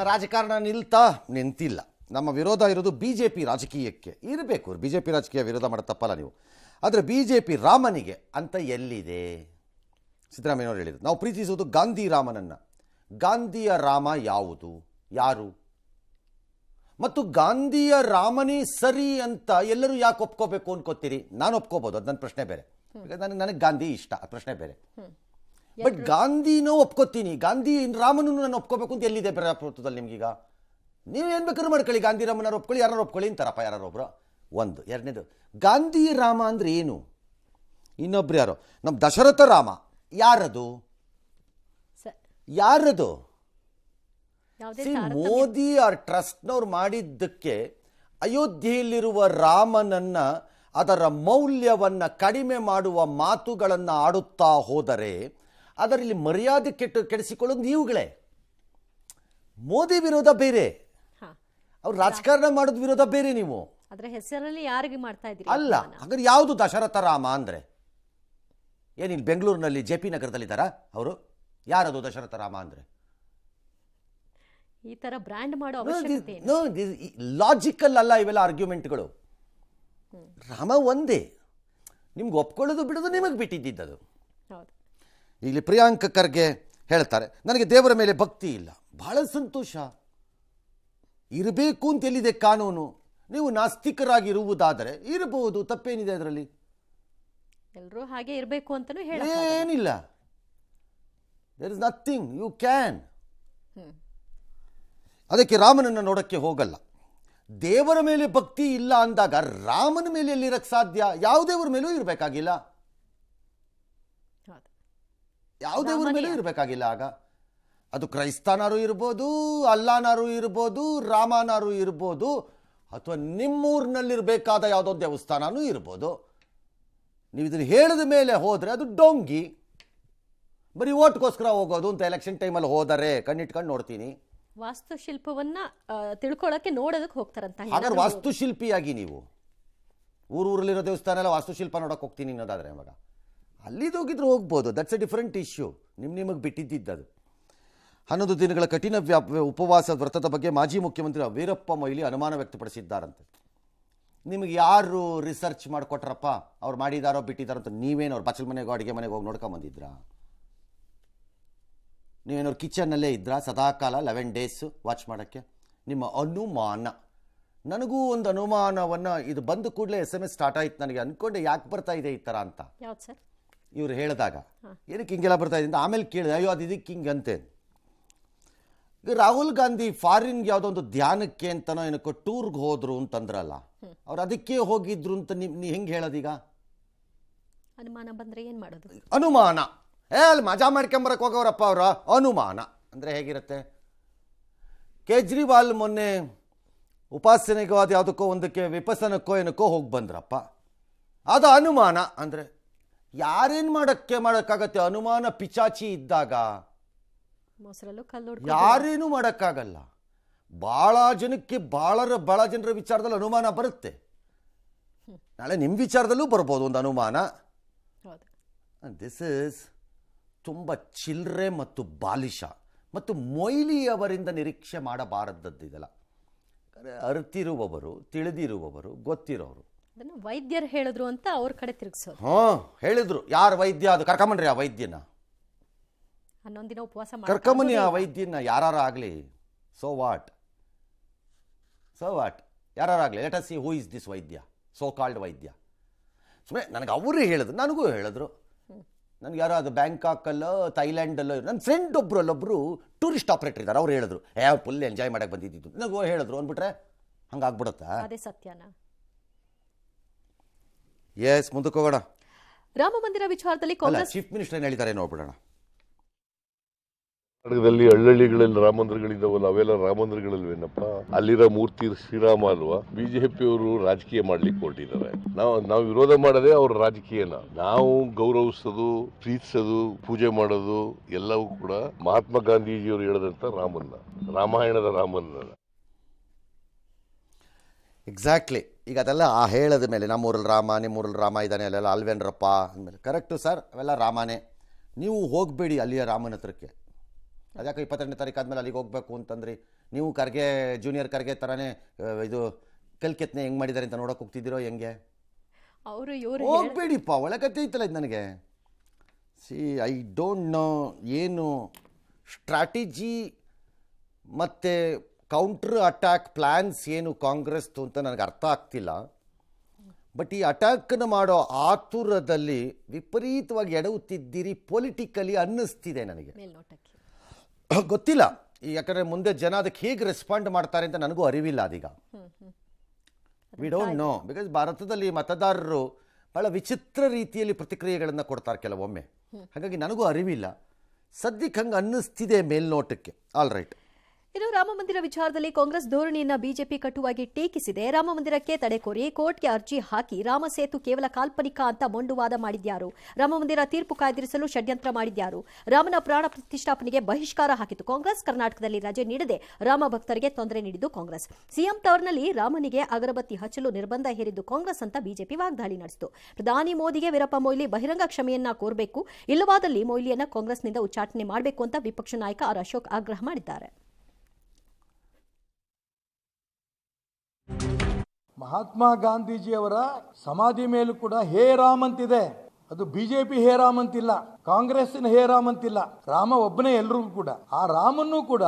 ರಾಜಕಾರಣ ನಿಂತಿಲ್ಲ. ನಮ್ಮ ವಿರೋಧ ಇರೋದು ಬಿ ಜೆ ಪಿ ರಾಜಕೀಯಕ್ಕೆ ಇರಬೇಕು. ಬಿ ಜೆ ಪಿ ರಾಜಕೀಯ ವಿರೋಧ ಮಾಡೋದು ತಪ್ಪಲ್ಲ ನೀವು. ಆದರೆ ಬಿ ಜೆ ಪಿ ರಾಮನಿಗೆ ಅಂತ ಎಲ್ಲಿದೆ? ಸಿದ್ದರಾಮಯ್ಯನವರು ಹೇಳಿದರು, ನಾವು ಪ್ರೀತಿಸುವುದು ಗಾಂಧಿ ರಾಮನನ್ನು. ಗಾಂಧಿಯ ರಾಮ ಯಾವುದು, ಯಾರು? ಮತ್ತು ಗಾಂಧಿಯ ರಾಮನೇ ಸರಿ ಅಂತ ಎಲ್ಲರೂ ಯಾಕೆ ಒಪ್ಕೋಬೇಕು ಅನ್ಕೋತೀರಿ? ನಾನು ಒಪ್ಕೋಬೋದು, ಅದು ನನ್ನ ಪ್ರಶ್ನೆ ಬೇರೆ. ನನಗೆ ಗಾಂಧಿ ಇಷ್ಟ, ಆ ಪ್ರಶ್ನೆ ಬೇರೆ. ಬಟ್ ಗಾಂಧಿನೂ ಒಪ್ಕೋತೀನಿ, ಗಾಂಧಿ ರಾಮನನ್ನು ನಾನು ಒಪ್ಕೋಬೇಕು ಅಂತ ಎಲ್ಲಿದೆ ಪ್ರಜಾಪ್ರಭುತ್ವದಲ್ಲಿ? ನಿಮ್ಗೀಗ ನೀವೇನು ಬೇಕಾದ್ರೂ ಮಾಡ್ಕೊಳ್ಳಿ, ಗಾಂಧಿ ರಾಮನಾರು ಒಪ್ಕೊಳ್ಳಿ, ಯಾರು ಒಪ್ಕೊಳ್ಳಿ ಅಂತಾರಪ್ಪ ಯಾರೊಬ್ರು. ಒಂದು. ಎರಡನೇದು, ಗಾಂಧಿ ರಾಮ ಅಂದರೆ ಏನು? ಇನ್ನೊಬ್ರು ಯಾರು? ನಮ್ಮ ದಶರಥ ರಾಮ ಯಾರದು? ಯಾರದು? ಮೋದಿ ಆರ್ ಟ್ರಸ್ಟ್ನವ್ರು ಮಾಡಿದ್ದಕ್ಕೆ ಅಯೋಧ್ಯೆಯಲ್ಲಿರುವ ರಾಮನನ್ನ ಅದರ ಮೌಲ್ಯವನ್ನು ಕಡಿಮೆ ಮಾಡುವ ಮಾತುಗಳನ್ನು ಆಡುತ್ತಾ ಹೋದರೆ ಅದರಲ್ಲಿ ಮರ್ಯಾದೆ ಕೆಡಿಸಿಕೊಳ್ಳೋದು ನೀವುಗಳೇ. ಮೋದಿ ವಿರೋಧ ಬೇರೆ, ಅವ್ರು ರಾಜಕಾರಣ ಮಾಡೋದು ವಿರೋಧ ಬೇರೆ. ನೀವು ಅದರ ಹೆಸರಲ್ಲಿ ಯಾರಿಗೆ ಮಾಡ್ತಾ ಇದ್ದೀರಿ? ಅಲ್ಲ, ಹಾಗಾದ್ರೆ ಯಾವುದು ದಶರಥ ರಾಮ ಅಂದರೆ? ಏನಿಲ್ಲ ಬೆಂಗಳೂರಿನಲ್ಲಿ ಜೆ ಪಿ ನಗರದಲ್ಲಿದ್ದಾರಾ ಅವರು? ಯಾರದು ದಶರಥ ರಾಮ ಅಂದರೆ? ಈ ತರ ಬ್ರ್ಯಾಂಡ್ ಮಾಡೋ ಅವಶ್ಯಕತೆ ಲಾಜಿಕಲ್ ಅಲ್ಲ ಇವೆಲ್ಲ ಆರ್ಗ್ಯುಮೆಂಟ್ಗಳು. ರಾಮ ಒಂದೇ, ನಿಮ್ಗೆ ಒಪ್ಕೊಳ್ಳೋದು ಬಿಡೋದು ನಿಮಗೆ ಬಿಟ್ಟಿದ್ದದು. ಇಲ್ಲಿ ಪ್ರಿಯಾಂಕ ಖರ್ಗೆ ಹೇಳ್ತಾರೆ, ನನಗೆ ದೇವರ ಮೇಲೆ ಭಕ್ತಿ ಇಲ್ಲ. ಬಹಳ ಸಂತೋಷ, ಇರಬೇಕು ಅಂತ ಎಲ್ಲಿದೆ ಕಾನೂನು? ನೀವು ನಾಸ್ತಿಕರಾಗಿರುವುದಾದರೆ ಇರಬಹುದು, ತಪ್ಪೇನಿದೆ ಅದರಲ್ಲಿ? ಎಲ್ಲರೂ ಹಾಗೆ ಇರಬೇಕು ಅಂತಲೂ ಏನಿಲ್ಲ. There is nothing, you can. ಅದಕ್ಕೆ ರಾಮನನ್ನು ನೋಡೋಕ್ಕೆ ಹೋಗಲ್ಲ. ದೇವರ ಮೇಲೆ ಭಕ್ತಿ ಇಲ್ಲ ಅಂದಾಗ ರಾಮನ ಮೇಲೆ ಎಲ್ಲಿರಕ್ಕೆ ಸಾಧ್ಯ? ಯಾವ ದೇವರ ಮೇಲೂ ಇರಬೇಕಾಗಿಲ್ಲ, ಯಾವ ದೇವರ ಮೇಲೂ ಇರಬೇಕಾಗಿಲ್ಲ. ಆಗ ಅದು ಕ್ರೈಸ್ತನಾರು ಇರ್ಬೋದು, ಅಲ್ಲಾನಾರು ಇರ್ಬೋದು, ರಾಮನಾರು ಇರ್ಬೋದು, ಅಥವಾ ನಿಮ್ಮೂರಿನಲ್ಲಿರಬೇಕಾದ ಯಾವುದೋ ದೇವಸ್ಥಾನನೂ ಇರ್ಬೋದು. ನೀವು ಇದನ್ನು ಹೇಳಿದ ಮೇಲೆ ಹೋದರೆ ಅದು ಡೊಂಗಿ. ಬರೀ ಓಟ್ಗೋಸ್ಕರ ಹೋಗೋದು ಅಂತ ಎಲೆಕ್ಷನ್ ಟೈಮಲ್ಲಿ ಹೋದರೆ ಕಣ್ಣಿಟ್ಕೊಂಡು ನೋಡ್ತೀನಿ. ವಾಸ್ತುಶಿಲ್ಪವನ್ನ ತಿಳ್ಕೊಳ್ಳೋಕೆ ನೋಡೋದಕ್ಕೆ ಹೋಗ್ತಾರಂತ. ಹಾಗಾದ್ರೆ ವಾಸ್ತುಶಿಲ್ಪಿಯಾಗಿ ನೀವು ಊರಲ್ಲಿರೋ ದೇವಸ್ಥಾನ ಎಲ್ಲ ವಾಸ್ತುಶಿಲ್ಪ ನೋಡೋಕೆ ಹೋಗ್ತೀನಿ ಅನ್ನೋದಾದರೆ ಇವಾಗ ಅಲ್ಲಿದ್ದು ಹೋಗಿದ್ರು ಹೋಗ್ಬೋದು. That's A different issue. ನಿಮಗೆ ಬಿಟ್ಟಿದ್ದದು. 11 ದಿನಗಳ ಕಠಿಣ ಉಪವಾಸ ವ್ರತದ ಬಗ್ಗೆ ಮಾಜಿ ಮುಖ್ಯಮಂತ್ರಿ ವೀರಪ್ಪ ಮೊಯ್ಲಿ ಅನುಮಾನ ವ್ಯಕ್ತಪಡಿಸಿದ್ದಾರಂತೆ. ನಿಮಗೆ ಯಾರು ರಿಸರ್ಚ್ ಮಾಡಿಕೊಟ್ರಪ್ಪ? ಅವ್ರು ಮಾಡಿದಾರೋ ಬಿಟ್ಟಿದ್ದಾರಂತ? ನೀವೇನು ಅವ್ರು ಬಚ್ಚಲ ಮನೆಗೋ ಅಡುಗೆ ಮನೆಗೆ ಹೋಗಿ ನೋಡ್ಕೊಂಬಂದಿದ್ರಾ? ನೀವೇನವ್ರು ಕಿಚನ್ನಲ್ಲೇ ಇದ್ರಾ ಸದಾಕಾಲ 11 ಡೇಸ್ ವಾಚ್ ಮಾಡೋಕ್ಕೆ? ನಿಮ್ಮ ಅನುಮಾನ. ನನಗೂ ಒಂದು ಅನುಮಾನವನ್ನು ಇದು ಬಂದ ಕೂಡಲೇ SMS ಸ್ಟಾರ್ಟ್ ಆಯ್ತು. ನನಗೆ ಅಂದ್ಕೊಂಡೆ ಯಾಕೆ ಬರ್ತಾ ಇದೆ ಈ ಥರ ಅಂತ. ಇವ್ರು ಹೇಳಿದಾಗ ಏನಕ್ಕೆ ಹಿಂಗೆಲ್ಲ ಬರ್ತಾ ಇದೆ ಅಂತ ಆಮೇಲೆ ಕೇಳಿದೆ, ಅಯ್ಯೋ ಅದು ಇದಕ್ಕೆ ಹಿಂಗೆ ಅಂತೆ. ಈಗ ರಾಹುಲ್ ಗಾಂಧಿ ಫಾರಿನ್ಗೆ ಯಾವುದೋ ಒಂದು ಧ್ಯಾನಕ್ಕೆ ಅಂತನೋ ಏನಕ್ಕೋ ಟೂರ್ಗೆ ಹೋದ್ರು ಅಂತಂದ್ರಲ್ಲ, ಅವ್ರು ಅದಕ್ಕೆ ಹೋಗಿದ್ರು ಅಂತ ನೀವು ಹೆಂಗೆ ಹೇಳೋದೀಗ? ಅನುಮಾನ ಬಂದರೆ ಏನು ಮಾಡೋದು? ಅನುಮಾನ ಅಲ್ಲಿ ಮಜಾ ಮಾಡ್ಕೊಂಬರಕ್ಕೆ ಹೋಗೋರಪ್ಪ ಅವರ ಅನುಮಾನ ಅಂದರೆ ಹೇಗಿರುತ್ತೆ? ಕೇಜ್ರಿವಾಲ್ ಮೊನ್ನೆ ಉಪಾಸನೆಗೋ ಅದು ಯಾವುದಕ್ಕೋ ಒಂದಕ್ಕೆ ವಿಪಸನಕ್ಕೋ ಏನಕ್ಕೋ ಹೋಗಿ ಬಂದ್ರಪ್ಪ, ಅದು ಅನುಮಾನ. ಅಂದರೆ ಯಾರೇನು ಮಾಡೋಕ್ಕಾಗತ್ತೆ? ಅನುಮಾನ ಪಿಚಾಚಿ ಇದ್ದಾಗ ಯಾರೇನು ಮಾಡೋಕ್ಕಾಗಲ್ಲ. ಭಾಳ ಜನಕ್ಕೆ ಭಾಳ ಜನರ ವಿಚಾರದಲ್ಲಿ ಅನುಮಾನ ಬರುತ್ತೆ. ನಾಳೆ ನಿಮ್ಮ ವಿಚಾರದಲ್ಲೂ ಬರ್ಬೋದು ಒಂದು ಅನುಮಾನ. ದಿಸ್ ಇಸ್ ತುಂಬ ಚಿಲ್ಲರೆ ಮತ್ತು ಬಾಲಿಶ ಮತ್ತು ಮೊಯ್ಲಿಯವರಿಂದ ನಿರೀಕ್ಷೆ ಮಾಡಬಾರದದ್ದಿದೆಲ್ಲ. ಅರಿತಿರುವವರು, ತಿಳಿದಿರುವವರು, ಗೊತ್ತಿರೋರು ವೈದ್ಯರು ಹೇಳಿದ್ರು ಅಂತ ಅವ್ರ ಕಡೆ ತಿರುಗಿಸೋದು. ಹೇಳಿದ್ರು. ಯಾರು ವೈದ್ಯ? ಅದು ಕರ್ಕೊಂಬನ್ರಿ ಆ ವೈದ್ಯನ, 11 ದಿನ ಉಪವಾಸ ಕರ್ಕೊಂಬನ್ನಿ ಆ ವೈದ್ಯನ. ಯಾರಾಗಲಿ, ಸೋ ವಾಟ್ ಯಾರಾಗಲಿ, let us see who is this ವೈದ್ಯ, ಸೋ ಕಾಲ್ಡ್ ವೈದ್ಯ. ಸುಮ್ಮನೆ ನನಗೆ ಅವರೇ ಹೇಳಿದ್ರು, ನನಗೂ ಹೇಳಿದ್ರು. ನನಗೆ ಯಾರೋ ಅದು ಬ್ಯಾಂಕಾಕಲ್ಲೋ ಥೈಲ್ಯಾಂಡಲ್ಲೋ ನನ್ನ ಫ್ರೆಂಡ್ ಅಲ್ಲೊಬ್ಬರು ಟೂರಿಸ್ಟ್ ಆಪ್ರೇಟರ್ ಇದ್ದಾರೆ, ಅವ್ರು ಹೇಳಿದ್ರು ಫುಲ್ ಎಂಜಾಯ್ ಮಾಡಕ್ಕೆ ಬಂದಿದ್ದು. ನನಗೂ ಹೇಳಿದ್ರು ಅಂದ್ಬಿಟ್ರೆ ಹಂಗಾಗ್ಬಿಡುತ್ತಾ? ಅದೇ ಸತ್ಯನಾ? ಎಸ್, ಮುಂದಕ್ಕೆ ಹೋಗೋಣ. ರಾಮ ಮಂದಿರ ವಿಚಾರದಲ್ಲಿ ಕಾಂಗ್ರೆಸ್ ಚೀಫ್ ಮಿನಿಸ್ಟರ್ ಏನು ಹೇಳಿದ್ದಾರೆ ನೋಡ್ಬಿಡೋಣ. ಕರ್ನಾಟಕದಲ್ಲಿ ಹಳ್ಳಿಗಳಲ್ಲಿ ರಾಮ ಮಂದಿರಗಳಿದ್ದಾವಲ್ಲ, ಅವೆಲ್ಲ ರಾಮ ಮಂದಿರಗಳಲ್ವೇನಪ್ಪ? ಅಲ್ಲಿರೋ ಮೂರ್ತಿ ಶ್ರೀರಾಮ ಅಲ್ವಾ? ಬಿಜೆಪಿಯವರು ರಾಜಕೀಯ ಮಾಡ್ಲಿಕ್ಕೆ ಹೊರಟಿದ್ದಾರೆ. ನಾವು ವಿರೋಧ ಮಾಡದೆ ಅವ್ರ ರಾಜಕೀಯನ ನಾವು ಗೌರವಿಸೋದು, ಪ್ರೀತಿಸೋದು, ಪೂಜೆ ಮಾಡೋದು ಎಲ್ಲವೂ ಕೂಡ ಮಹಾತ್ಮ ಗಾಂಧೀಜಿಯವರು ಹೇಳಿದಂತ ರಾಮಾಯಣದ ರಾಮನ್ನ. ಎಕ್ಸಾಕ್ಟ್ಲಿ. ಈಗ ಅದೆಲ್ಲ ಆ ಹೇಳದ ಮೇಲೆ ನಮ್ಮೂರಲ್ಲಿ ರಾಮ, ನಿಮ್ಮೂರಲ್ಲಿ ರಾಮ ಇದ್ದಾನೆ, ಅಲ್ಲೆಲ್ಲ ಅಲ್ವೇನ್ರಪ್ಪ ಅಂದಮೇಲೆ ಕರೆಕ್ಟು ಸರ್, ಅವೆಲ್ಲ ರಾಮನೇ. ನೀವು ಹೋಗಬೇಡಿ ಅಲ್ಲಿಯ ರಾಮನ ಹತ್ರಕ್ಕೆ. ಅದ್ಯಾಕೆ 22ನೇ ತಾರೀಕು ಆದಮೇಲೆ ಅಲ್ಲಿಗೆ ಹೋಗಬೇಕು ಅಂತಂದ್ರಿ? ನೀವು ಖರ್ಗೆ ಜೂನಿಯರ್ ಖರ್ಗೆ ಥರನೇ ಇದು ಕಲ್ಕೆತ್ನೆ ಹೆಂಗೆ ಮಾಡಿದ್ದಾರೆ ಅಂತ ನೋಡೋಕೆ ಹೋಗ್ತಿದ್ದೀರೋ ಹೆಂಗೆ? ಅವರು ಇವರು ಹೋಗ್ಬೇಡಿಪ್ಪ, ಒಳಗತ್ತೆ ಐತಲ್ಲ ಇದು ನನಗೆ. ಸಿ ಐ ಡೋಂಟ್ ನೋ ಏನು ಸ್ಟ್ರಾಟಜಿ ಮತ್ತು ಕೌಂಟ್ರ್ ಅಟ್ಯಾಕ್ ಪ್ಲ್ಯಾನ್ಸ್ ಏನು ಕಾಂಗ್ರೆಸ್ದು ಅಂತ ನನಗೆ ಅರ್ಥ ಆಗ್ತಿಲ್ಲ. ಬಟ್ ಈ ಅಟ್ಯಾಕನ್ನು ಮಾಡೋ ಆತುರದಲ್ಲಿ ವಿಪರೀತವಾಗಿ ಎಡವುತ್ತಿದ್ದೀರಿ ಪೊಲಿಟಿಕಲಿ ಅನ್ನಿಸ್ತಿದೆ ನನಗೆ. ಮೇಲ್ನೋಟಕ್ಕೆ ಗೊತ್ತಿಲ್ಲ, ಯಾಕಂದರೆ ಮುಂದೆ ಜನ ಅದಕ್ಕೆ ಹೇಗೆ ರೆಸ್ಪಾಂಡ್ ಮಾಡ್ತಾರೆ ಅಂತ ನನಗೂ ಅರಿವಿಲ್ಲ ಅದೀಗ. ವಿ ಡೋಂಟ್ ನೋ, ಬಿಕಾಸ್ ಭಾರತದಲ್ಲಿ ಮತದಾರರು ಭಾಳ ವಿಚಿತ್ರ ರೀತಿಯಲ್ಲಿ ಪ್ರತಿಕ್ರಿಯೆಗಳನ್ನು ಕೊಡ್ತಾರೆ ಕೆಲವೊಮ್ಮೆ. ಹಾಗಾಗಿ ನನಗೂ ಅರಿವಿಲ್ಲ. ಸದ್ಯಕ್ಕೆ ಹಂಗೆ ಅನ್ನಿಸ್ತಿದೆ ಮೇಲ್ನೋಟಕ್ಕೆ. All right. ಇನ್ನು ರಾಮ ಮಂದಿರ ವಿಚಾರದಲ್ಲಿ ಕಾಂಗ್ರೆಸ್ ಧೋರಣೆಯನ್ನ ಬಿಜೆಪಿ ಕಟುವಾಗಿ ಟೀಕಿಸಿದೆ. ರಾಮ ಮಂದಿರಕ್ಕೆ ತಡೆ ಕೋರಿ ಕೋರ್ಟ್ಗೆ ಅರ್ಜಿ ಹಾಕಿ ರಾಮ ಸೇತು ಕೇವಲ ಕಾಲ್ಪನಿಕ ಅಂತ ಮೊಂಡುವಾದ ಮಾಡಿದ್ಯಾರು? ರಾಮ ಮಂದಿರ ತೀರ್ಪು ಕಾಯ್ದಿರಿಸಲು ಷಡ್ಯಂತ್ರ ಮಾಡಿದ್ಯಾರು? ರಾಮನ ಪ್ರಾಣ ಪ್ರತಿಷ್ಠಾಪನೆಗೆ ಬಹಿಷ್ಕಾರ ಹಾಕಿತು ಕಾಂಗ್ರೆಸ್. ಕರ್ನಾಟಕದಲ್ಲಿ ರಜೆ ನೀಡದೆ ರಾಮ ಭಕ್ತರಿಗೆ ತೊಂದರೆ ನೀಡಿದ್ದು ಕಾಂಗ್ರೆಸ್. ಸಿಎಂ ಟವರ್ನಲ್ಲಿ ರಾಮನಿಗೆ ಅಗರಬತ್ತಿ ಹಚ್ಚಲು ನಿರ್ಬಂಧ ಹೇರಿದ್ದು ಕಾಂಗ್ರೆಸ್ ಅಂತ ಬಿಜೆಪಿ ವಾಗ್ದಾಳಿ ನಡೆಸಿತು. ಪ್ರಧಾನಿ ಮೋದಿಗೆ ವೀರಪ್ಪ ಮೊಯ್ಲಿ ಬಹಿರಂಗ ಕ್ಷಮೆಯನ್ನ ಕೋರಬೇಕು, ಇಲ್ಲವಾದಲ್ಲಿ ಮೊಯ್ಲಿಯನ್ನ ಕಾಂಗ್ರೆಸ್ನಿಂದ ಉಚ್ಚಾಟನೆ ಮಾಡಬೇಕು ಅಂತ ವಿಪಕ್ಷ ನಾಯಕ ಆರ್ ಅಶೋಕ್ ಆಗ್ರಹ ಮಾಡಿದ್ದಾರೆ. ಮಹಾತ್ಮ ಗಾಂಧೀಜಿಯವರ ಸಮಾಧಿ ಮೇಲೂ ಕೂಡ ಹೇ ರಾಮ್ ಅಂತಿದೆ. ಅದು ಬಿಜೆಪಿ ಹೇ ರಾಮ್ ಅಂತಿಲ್ಲ, ಕಾಂಗ್ರೆಸ್ಸಿನ ಹೇ ರಾಮ್ ಅಂತಿಲ್ಲ. ರಾಮ ಒಬ್ಬನೇ ಎಲ್ರಿಗೂ ಕೂಡ. ಆ ರಾಮನ್ನು ಕೂಡ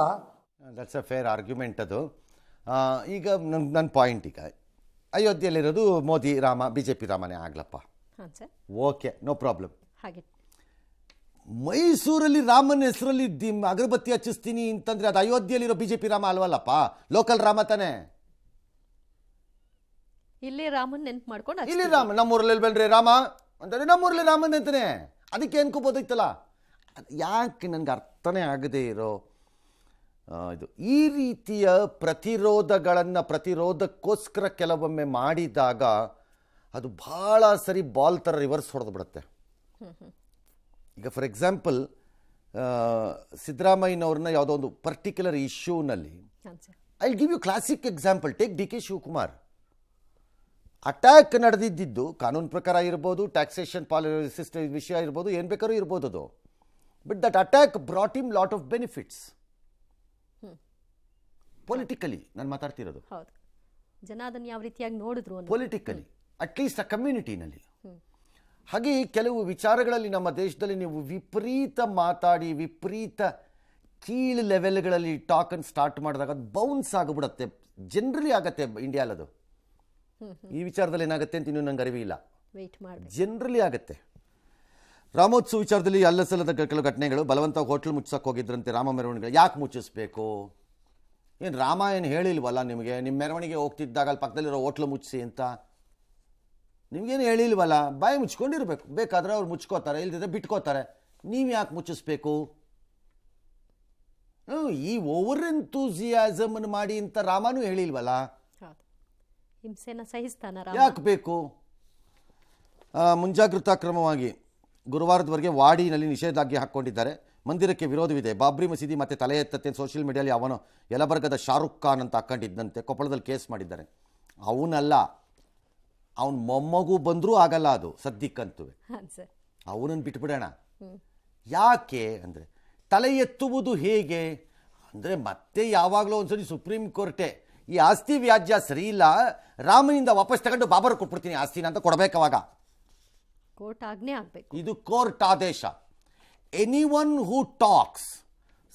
ದಟ್ಸ್ ಅ ಫೇರ್ ಆರ್ಗ್ಯುಮೆಂಟ್ ಅದು. ಈಗ ನನ್ನ ಪಾಯಿಂಟ್, ಈಗ ಅಯೋಧ್ಯೆಯಲ್ಲಿರೋದು Modi Rama, B J P ರಾಮನೇ ಆಗ್ಲಪ್ಪ, ಓಕೆ, ನೋ ಪ್ರಾಬ್ಲಮ್. ಹಾಗೆ ಮೈಸೂರಲ್ಲಿ ರಾಮನ ಹೆಸರಲ್ಲಿ ಅಗರಬತ್ತಿ ಹಚ್ಚಿಸ್ತೀನಿ ಅಂತಂದರೆ ಅದು ಅಯೋಧ್ಯೆಯಲ್ಲಿರೋ ಬಿ ಜೆ ಪಿ ರಾಮ ಅಲ್ವಲ್ಲಪ್ಪ, ಲೋಕಲ್ ರಾಮ ತಾನೇ. ಇಲ್ಲಿ ರಾಮನ್ ನೆನ್ಪು ಮಾಡ್ಕೊಂಡು ಇಲ್ಲಿ ರಾಮ ನಮ್ಮೂರಲ್ಲಿ ಬೇಡ್ರಿ ರಾಮ ಅಂತಂದರೆ ನಮ್ಮೂರಲ್ಲಿ ರಾಮನ್ ಅಂತಾನೆ, ಅದಕ್ಕೆ ಅನ್ಕೋಬೋದಿತ್ತಲ್ಲ. ಯಾಕೆ ನನಗೆ ಅರ್ಥನೇ ಆಗದೇ ಇರೋ ಇದು ಈ ರೀತಿಯ ಪ್ರತಿರೋಧಕ್ಕೋಸ್ಕರ ಕೆಲವೊಮ್ಮೆ ಮಾಡಿದಾಗ ಅದು ಭಾಳ ಸರಿ ಬಾಲ್ ಥರ ರಿವರ್ಸ್ ಹೊಡೆದು ಬಿಡುತ್ತೆ. ಈಗ ಫಾರ್ ಎಕ್ಸಾಂಪಲ್ ಸಿದ್ದರಾಮಯ್ಯನವ್ರನ್ನ ಯಾವುದೋ ಒಂದು ಪರ್ಟಿಕ್ಯುಲರ್ ಇಶ್ಯೂನಲ್ಲಿ, I give you classic example, take D K Shivakumar. Attack ನಡೆದಿದ್ದು ಕಾನೂನು ಪ್ರಕಾರ ಇರ್ಬೋದು, ಟ್ಯಾಕ್ಸೇಷನ್ ಸಿಸ್ಟಮ್ ವಿಷಯ ಇರ್ಬೋದು, ಏನು ಬೇಕಾದ್ರೂ ಇರ್ಬೋದು ಅದು. But that attack brought him lot of benefits politically. ನಾನು ಮಾತಾಡ್ತಿರೋದು ಜನ ಅದನ್ನು ಯಾವ ರೀತಿಯಾಗಿ ನೋಡಿದ್ರು ಪೊಲಿಟಿಕಲಿ, ಅಟ್ಲೀಸ್ಟ್ ಆ ಕಮ್ಯುನಿಟಿನಲ್ಲಿ. ಹಾಗೆ ಕೆಲವು ವಿಚಾರಗಳಲ್ಲಿ ನಮ್ಮ ದೇಶದಲ್ಲಿ ನೀವು ವಿಪರೀತ ಮಾತಾಡಿ ವಿಪರೀತ ಕೀಳು ಲೆವೆಲ್ಗಳಲ್ಲಿ ಟಾಕನ್ನು ಸ್ಟಾರ್ಟ್ ಮಾಡಿದಾಗ ಅದು ಬೌನ್ಸ್ ಆಗಿಬಿಡುತ್ತೆ. ಜನರಲಿ ಆಗತ್ತೆ ಇಂಡಿಯಾಲದು. ಈ ವಿಚಾರದಲ್ಲಿ ಏನಾಗುತ್ತೆ ಅಂತ ಇನ್ನೂ ನಂಗೆ ಅರಿವಿಲ್ಲ. ಜನರಲಿ ಆಗುತ್ತೆ. ರಾಮೋತ್ಸವ ವಿಚಾರದಲ್ಲಿ ಅಲ್ಲಸಲ್ಲದ ಕೆಲವು ಘಟನೆಗಳು. ಬಲವಂತ ಹೋಟ್ಲ್ ಮುಚ್ಚಕ್ಕೆ ಹೋಗಿದ್ರಂತೆ ರಾಮ ಮೆರವಣಿಗೆ. ಯಾಕೆ ಮುಚ್ಚಿಸ್ಬೇಕು? ಏನು ರಾಮ ಏನು ಹೇಳಿಲ್ವಲ್ಲ ನಿಮಗೆ? ನಿಮ್ಮ ಮೆರವಣಿಗೆ ಹೋಗ್ತಿದ್ದಾಗ ಅಲ್ಲಿ ಪಕ್ಕದಲ್ಲಿರೋ ಹೋಟ್ಲು ಮುಚ್ಚಿಸಿ ಅಂತ ನಿಮಗೇನು ಹೇಳಿಲ್ವಲ್ಲ? ಬಾಯಿ ಮುಚ್ಕೊಂಡಿರ್ಬೇಕು. ಬೇಕಾದರೆ ಅವ್ರು ಮುಚ್ಕೋತಾರೆ, ಇಲ್ದಿದ್ರೆ ಬಿಟ್ಕೋತಾರೆ. ನೀವು ಯಾಕೆ ಮುಚ್ಚಿಸ್ಬೇಕು? ಈ ಓವರ್ ಎಂತೂಸಿಯಾಸಮ್ ಮಾಡಿ ಅಂತ ರಾಮನೂ ಹೇಳಿಲ್ವಲ್ಲ, ಹಿಂಸೆನ ಸಹಿಸ್ತಾನ, ಯಾಕೆ ಬೇಕು? ಮುಂಜಾಗ್ರತಾ ಕ್ರಮವಾಗಿ ಗುರುವಾರದವರೆಗೆ ವಾಡಿನಲ್ಲಿ ನಿಷೇಧಾಜ್ಞೆ ಹಾಕ್ಕೊಂಡಿದ್ದಾರೆ. ಮಂದಿರಕ್ಕೆ ವಿರೋಧವಿದೆ. ಬಾಬ್ರಿ ಮಸೀದಿ ಮತ್ತೆ ತಲೆ ಎತ್ತತ್ತೆ ಸೋಷಿಯಲ್ ಮೀಡಿಯಾಲಿ ಅವನು ಯಲಬರ್ಗದ ಶಾರುಖ್ ಖಾನ್ ಅಂತ ಹಾಕ್ಕೊಂಡಿದ್ದಂತೆ. ಕೊಪ್ಪಳದಲ್ಲಿ ಕೇಸ್ ಮಾಡಿದ್ದಾರೆ. ಅವನಲ್ಲ, ಅವನ ಮೊಮ್ಮಗೂ ಬಂದರೂ ಆಗಲ್ಲ ಅದು ಸದ್ಯಕ್ಕಂತೂ. ಅವನನ್ನು ಬಿಟ್ಬಿಡೋಣ. ಯಾಕೆ ಅಂದರೆ ತಲೆ ಎತ್ತುವುದು ಹೇಗೆ ಅಂದರೆ ಮತ್ತೆ ಯಾವಾಗಲೂ ಒಂದ್ಸರಿ ಸುಪ್ರೀಂ ಕೋರ್ಟೇ ಈ ಆಸ್ತಿ ವ್ಯಾಜ್ಯ ಸರಿ ಇಲ್ಲ, ರಾಮನಿಂದ ವಾಪಸ್ ತಗೊಂಡು ಬಾಬರ್ ಕೊಟ್ಬಿಡ್ತೀನಿ ಆಸ್ತಿನ ಅಂತ ಕೊಡಬೇಕವಾಗ. ಕೋರ್ಟ್ ಆಜ್ಞೆ ಆಗಬೇಕು. ಇದು ಕೋರ್ಟ್ ಆದೇಶ. Anyone who talks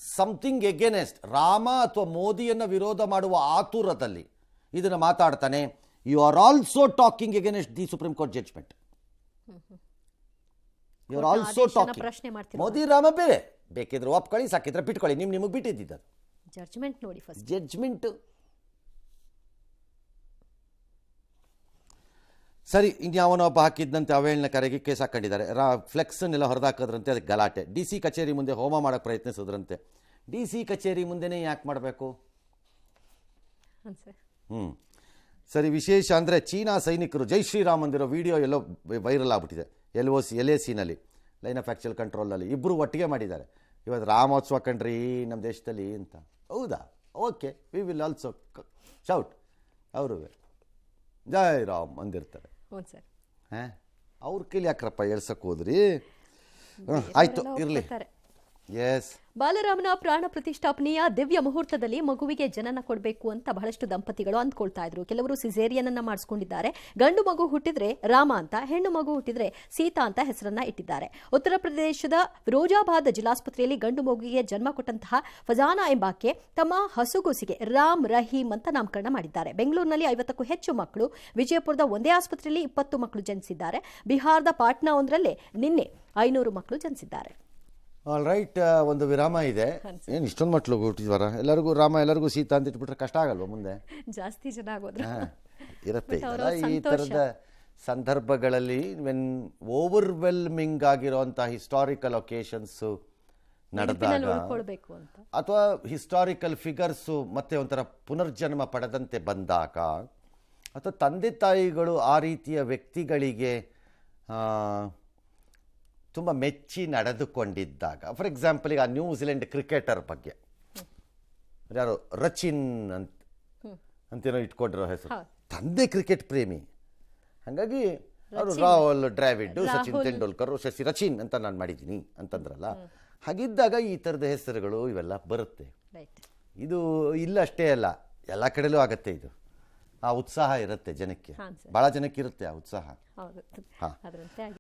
something against Rama ಅಥವಾ ಮೋದಿಯನ್ನು ವಿರೋಧ ಮಾಡುವ ಆತುರದಲ್ಲಿ ಇದನ್ನು ಮಾತಾಡ್ತಾನೆ, you are also talking against the Supreme Court judgment. You are also talking. Modi Rama ಬೇರೆ, ಬೇಕಿದ್ರೆ ಒಪ್ಕೊಳ್ಳಿ, ಸಾಕಿದ್ರೆ ಬಿಟ್ಕೊಳ್ಳಿ, ನಿಮಗೆ ಬಿಟ್ಟಿದ್ದು ಜಡ್ಜ್ಮೆಂಟ್ ನೋಡಿ. ಫಸ್ಟ್ ಜಡ್ಜ್ಮೆಂಟ್ ಸರಿ. ಇನ್ಯಾವನೊಬ್ಬ ಹಾಕಿದ್ದಂತೆ ಅವಹೇಳನಕಾರಿಗೆ ಕೇಸ್ ಹಾಕೊಂಡಿದ್ದಾರೆ. ಫ್ಲೆಕ್ಸನ್ನೆಲ್ಲ ಹೊರದಾಕಿದ್ರಂತೆ, ಅದಕ್ಕೆ ಗಲಾಟೆ. ಡಿ ಸಿ ಕಚೇರಿ ಮುಂದೆ ಹೋಮ ಮಾಡೋಕ್ಕೆ ಪ್ರಯತ್ನಿಸಿದ್ರಂತೆ. ಡಿ ಸಿ ಕಚೇರಿ ಮುಂದೆನೇ ಯಾಕೆ ಮಾಡಬೇಕು? ಸರಿ. ವಿಶೇಷ ಅಂದರೆ ಚೀನಾ ಸೈನಿಕರು ಜೈ ಶ್ರೀರಾಮ್ ಅಂದಿರೋ ವಿಡಿಯೋ ಎಲ್ಲೋ ವೈರಲ್ ಆಗ್ಬಿಟ್ಟಿದೆ. LOC ಲೈನ್ ಆಫ್ ಆ್ಯಕ್ಚುಯಲ್ ಕಂಟ್ರೋಲಲ್ಲಿ ಇಬ್ಬರು ಒಟ್ಟಿಗೆ ಮಾಡಿದ್ದಾರೆ. ಇವತ್ತು ರಾಮೋತ್ಸವ ಕಂಡ್ರಿ ನಮ್ಮ ದೇಶದಲ್ಲಿ ಅಂತ. ಹೌದಾ? Okay, we will also shout. ಅವರು ಜೈ ರಾಮ್ ಅಂದಿರ್ತಾರೆ. ಅವ್ರ ಕೈಲಿ ಯಾಕ್ರಪ್ಪ ಹೇಳ್ಸಕ್ಕೆ ಹೋದ್ರಿ? ಆಯಿತು, ಇರಲಿ. ಎಸ್. ಬಾಲರಾಮನ ಪ್ರಾಣ ಪ್ರತಿಷ್ಠಾಪನೆಯ ದಿವ್ಯ ಮುಹೂರ್ತದಲ್ಲಿ ಮಗುವಿಗೆ ಜನನ ಕೊಡಬೇಕು ಅಂತ ಬಹಳಷ್ಟು ದಂಪತಿಗಳು ಅಂದ್ಕೊಳ್ತಾ ಇದ್ರು. ಕೆಲವರು ಸಿಸೇರಿಯನ್ ಅನ್ನ ಮಾಡಿಸ್ಕೊಂಡಿದ್ದಾರೆ. ಗಂಡು ಮಗು ಹುಟ್ಟಿದ್ರೆ ರಾಮ ಅಂತ, ಹೆಣ್ಣು ಮಗು ಹುಟ್ಟಿದ್ರೆ ಸೀತಾ ಅಂತ ಹೆಸರನ್ನ ಇಟ್ಟಿದ್ದಾರೆ. ಉತ್ತರ ಪ್ರದೇಶದ ಫಿರೋಜಾಬಾದ್ ಜಿಲ್ಲಾಸ್ಪತ್ರೆಯಲ್ಲಿ ಗಂಡು ಮಗುವಿಗೆ ಜನ್ಮ ಕೊಟ್ಟಂತಹ ಫಜಾನಾ ಎಂಬಾಕೆ ತಮ್ಮ ಹಸುಗೂಸಿಗೆ ರಾಮ್ ರಹೀಂ ಅಂತ ನಾಮಕರಣ ಮಾಡಿದ್ದಾರೆ. ಬೆಂಗಳೂರಿನಲ್ಲಿ 50ಕ್ಕೂ ಹೆಚ್ಚು ಮಕ್ಕಳು, ವಿಜಯಪುರದ ಒಂದೇ ಆಸ್ಪತ್ರೆಯಲ್ಲಿ 20 ಮಕ್ಕಳು ಜನಿಸಿದ್ದಾರೆ. ಬಿಹಾರದ ಪಾಟ್ನಾ ಒಂದರಲ್ಲೇ ನಿನ್ನೆ 500 ಮಕ್ಕಳು ಜನಿಸಿದ್ದಾರೆ. ಆಲ್ ರೈಟ್, ಒಂದು ವಿರಾಮ ಇದೆ. ಏನು ಇಷ್ಟೊಂದು ಮಕ್ಕಳು ಹುಟ್ಟಿದ್ವಾರ? ಎಲ್ಲರಿಗೂ ರಾಮ, ಎಲ್ಲರಿಗೂ ಸೀತಾ ಅಂತ ಇಟ್ಬಿಟ್ರೆ ಕಷ್ಟ ಆಗಲ್ವ ಮುಂದೆ? ಜಾಸ್ತಿ ಜನ ಆಗೋದ್ರು ಇರುತ್ತೆ ಈ ಥರದ ಸಂದರ್ಭಗಳಲ್ಲಿ ವೆನ್ ಓವರ್ವೆಲ್ಮಿಂಗ್ ಆಗಿರೋಂಥ ಹಿಸ್ಟಾರಿಕಲ್ ಒಕೇಶನ್ಸು ನಡೆದಾಗ ಉಳ್ಕೊಳ್ಬೇಕು ಅಂತ, ಅಥವಾ ಹಿಸ್ಟಾರಿಕಲ್ ಫಿಗರ್ಸು ಮತ್ತೆ ಒಂಥರ ಪುನರ್ಜನ್ಮ ಪಡೆದಂತೆ ಬಂದಾಗ, ಅಥವಾ ತಂದೆ ತಾಯಿಗಳು ಆ ರೀತಿಯ ವ್ಯಕ್ತಿಗಳಿಗೆ ತುಂಬ ಮೆಚ್ಚಿ ನಡೆದುಕೊಂಡಿದ್ದಾಗ, ಫಾರ್ ಎಕ್ಸಾಂಪಲ್ ಈಗ ನ್ಯೂಜಿಲೆಂಡ್ ಕ್ರಿಕೆಟರ್ ಬಗ್ಗೆ ಯಾರು ರಚಿನ್ ಅಂತೇನೋ ಇಟ್ಕೊಂಡಿರೋ ಹೆಸರು, ತಂದೆ ಕ್ರಿಕೆಟ್ ಪ್ರೇಮಿ, ಹಾಗಾಗಿ ಅವರು ರಾಹುಲ್ ಡ್ರಾವಿಡ್, ಸಚಿನ್ ತೆಂಡೂಲ್ಕರ್, ಶಶಿ ರಚಿನ್ ಅಂತ ನಾನು ಮಾಡಿದ್ದೀನಿ ಅಂತಂದ್ರಲ್ಲ, ಹಾಗಿದ್ದಾಗ ಈ ಥರದ ಹೆಸರುಗಳು ಇವೆಲ್ಲ ಬರುತ್ತೆ. ಇದು ಇಲ್ಲಷ್ಟೇ ಅಲ್ಲ, ಎಲ್ಲ ಕಡೆಯಲ್ಲೂ ಆಗತ್ತೆ. ಇದು ಆ ಉತ್ಸಾಹ ಇರುತ್ತೆ ಜನಕ್ಕೆ, ಭಾಳ ಜನಕ್ಕೆ ಇರುತ್ತೆ ಆ ಉತ್ಸಾಹ.